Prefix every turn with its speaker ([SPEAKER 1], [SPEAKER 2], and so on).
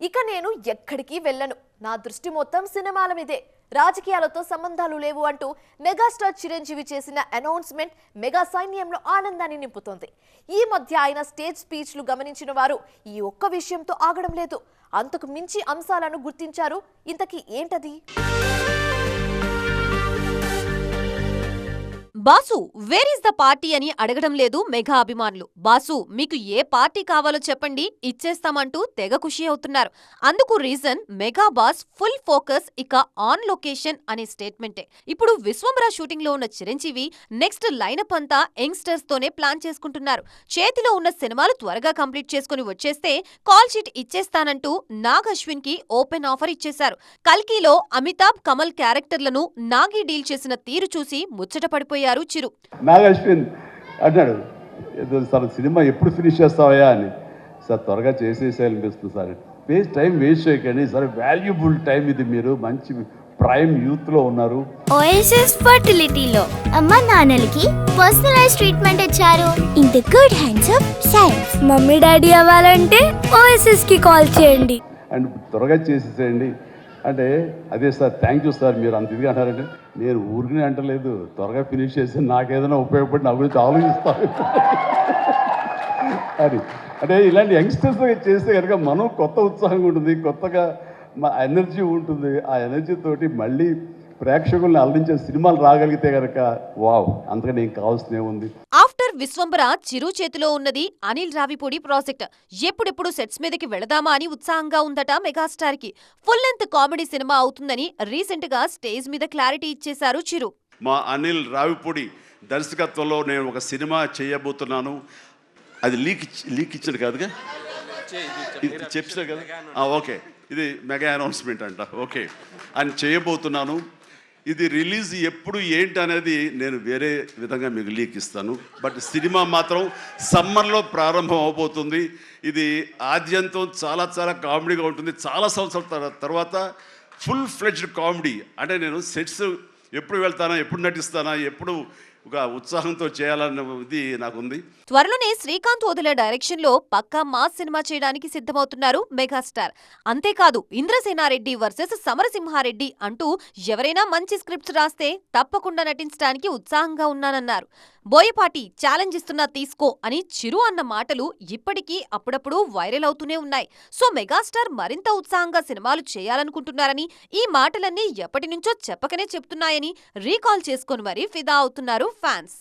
[SPEAKER 1] ఇక నేను ఎక్కడికి వెళ్ళను, నా దృష్టి మొత్తం సినిమాల మీదే, రాజకీయాలతో సంబంధాలు లేవు అంటూ మెగాస్టార్ చిరంజీవి చేసిన అనౌన్స్మెంట్ మెగా సైన్యంలో ఆనందాన్ని నింపుతోంది. ఈ మధ్య ఆయన స్టేజ్ స్పీచ్లు గమనించిన వారు ఈ ఒక్క విషయంతో ఆగడం లేదు. అంతకు మించి అంశాలను గుర్తించారు. ఇంతకీ ఏంటది?
[SPEAKER 2] Boss where is the party అని అడగడం లేదు మెగా అభిమానులు. బాసు మీకు ఏ పార్టీ కావాలో చెప్పండి, ఇచ్చేస్తామంటూ తెగ ఖుషి అవుతున్నారు. అందుకు reason mega boss full focus ఇక ఆన్ లొకేషన్ అనే స్టేట్మెంటే. ఇప్పుడు విశ్వంబర షూటింగ్ లో ఉన్న చిరంజీవి నెక్స్ట్ లైనప్ అంతా యంగ్స్టర్స్ తోనే ప్లాన్ చేసుకుంటున్నారు. చేతిలో ఉన్న సినిమాలు త్వరగా కంప్లీట్ చేసుకుని వచ్చేస్తే కాల్ షీట్ ఇచ్చేస్తానంటూ నాగ్ అశ్విన్ కి ఓపెన్ ఆఫర్ ఇచ్చేశారు. కల్కిలో అమితాబ్ కమల్ క్యారెక్టర్లను నాగి డీల్ చేసిన తీరు చూసి ముచ్చట పడిపోయారు చిరు.
[SPEAKER 3] నాగ్ అశ్విన్ అన్నాడు, సార్ సినిమా ఎప్పుడు ఫినిష్ చేస్తావయ్యా అని. సార్ త్వరగా చేసేసేయాలనిపిస్తుంది సార్, టైం వేస్ట్ చేయకండి సార్, వాల్యుబుల్ టైం ఇది, మీరు మంచి ప్రైమ్ యూత్ లో ఉన్నారు.
[SPEAKER 4] ఓఎస్ఎస్ ఫర్టిలిటీలో అమ్మ నాన్నలకి పర్సనలైజ్ ట్రీట్మెంట్ ఇచ్చారు. In the good hands of science. Mummy daddy అవ్వాలంటే ఓఎస్ఎస్ కి కాల్ చేయండి
[SPEAKER 3] అండ్ త్వరగా చేసేసేయండి అంటే, అదే సార్ థ్యాంక్ యూ సార్ మీరు అంత ఇదిగా అంటారంటే, నేను ఊరికనే అంటలేదు, త్వరగా ఫినిష్ చేసి నాకేదైనా ఉపయోగపడి నా గురించి ఆలోచిస్తాను అని. అంటే ఇలాంటి యంగ్స్టర్స్ చేస్తే కనుక మనం కొత్త ఉత్సాహంగా ఉంటుంది, కొత్తగా మా ఎనర్జీ ఉంటుంది. ఆ ఎనర్జీ తోటి మళ్ళీ ప్రేక్షకుల్ని అలరించే సినిమాలు రాగలిగితే కనుక వావ్, అంతకని ఏం కావాల్సిన ఉంది.
[SPEAKER 2] ఆఫ్టర్ విశ్వంబర చిరు చేతిలో ఉన్నది అనిల్ రావిపూడి ప్రాజెక్ట్. ఎప్పుడెప్పుడు సెట్స్ మీదకి వెళదామా అని ఉత్సాహంగా ఉందట మెగాస్టార్ కి. ఫుల్ లెంత్ కామెడీ సినిమా అవుతుందని రీసెంట్ గా స్టేజ్ మీద క్లారిటీ ఇచ్చేశారు చిరు.
[SPEAKER 5] మా అనిల్ రావిపూడి దర్శకత్వంలో నేను ఒక సినిమా చేయబోతున్నాను. అది లీక్ ఇచ్చాడు కాదుగా, చెప్పారు కదా, ఓకే, ఇది మెగా అనౌన్స్మెంట్ అంట. ఓకే అని చేయబోతున్నాను. ఇది రిలీజ్ ఎప్పుడు ఏంటి అనేది నేను వేరే విధంగా మీకు లీక్ ఇస్తాను. బట్ సినిమా మాత్రం సమ్మర్లో ప్రారంభం అవబోతుంది. ఇది ఆద్యంతం చాలా చాలా కామెడీగా ఉంటుంది. చాలా సంవత్సరాల తర్వాత ఫుల్ ఫ్లెడ్జ్డ్ కామెడీ. అంటే నేను సెట్స్ ఎప్పుడు వెళ్తానా, ఎప్పుడు నటిస్తానా, ఎప్పుడు ఒక ఉత్సాహంతో చేయాలన్నది నాకు ఉంది.
[SPEAKER 2] త్వరలోనే శ్రీకాంత్ వదిలే డైరెక్షన్ లో పక్కా మాస్ సినిమా చేయడానికి సిద్ధమవుతున్నారు మెగాస్టార్. అంతేకాదు ఇంద్రసేనారెడ్డి వర్సెస్ సమరసింహారెడ్డి అంటూ ఎవరైనా మంచి స్క్రిప్ట్స్ రాస్తే తప్పకుండా నటించడానికి ఉత్సాహంగా ఉన్నానన్నారు. బోయపాటి ఛాలెంజ్ ఇస్తున్నా తీసుకో అని చిరు అన్న మాటలు ఇప్పటికీ అప్పుడప్పుడు వైరల్ అవుతూనే ఉన్నాయి. సో మెగాస్టార్ మరింత ఉత్సాహంగా సినిమాలు చేయాలనుకుంటున్నారని, ఈ మాటలన్నీ ఎప్పటి నుంచో చెప్పకనే చెప్తున్నాయని రీకాల్ చేసుకొని మరీ ఫిదా అవుతున్నారు ఫ్యాన్స్.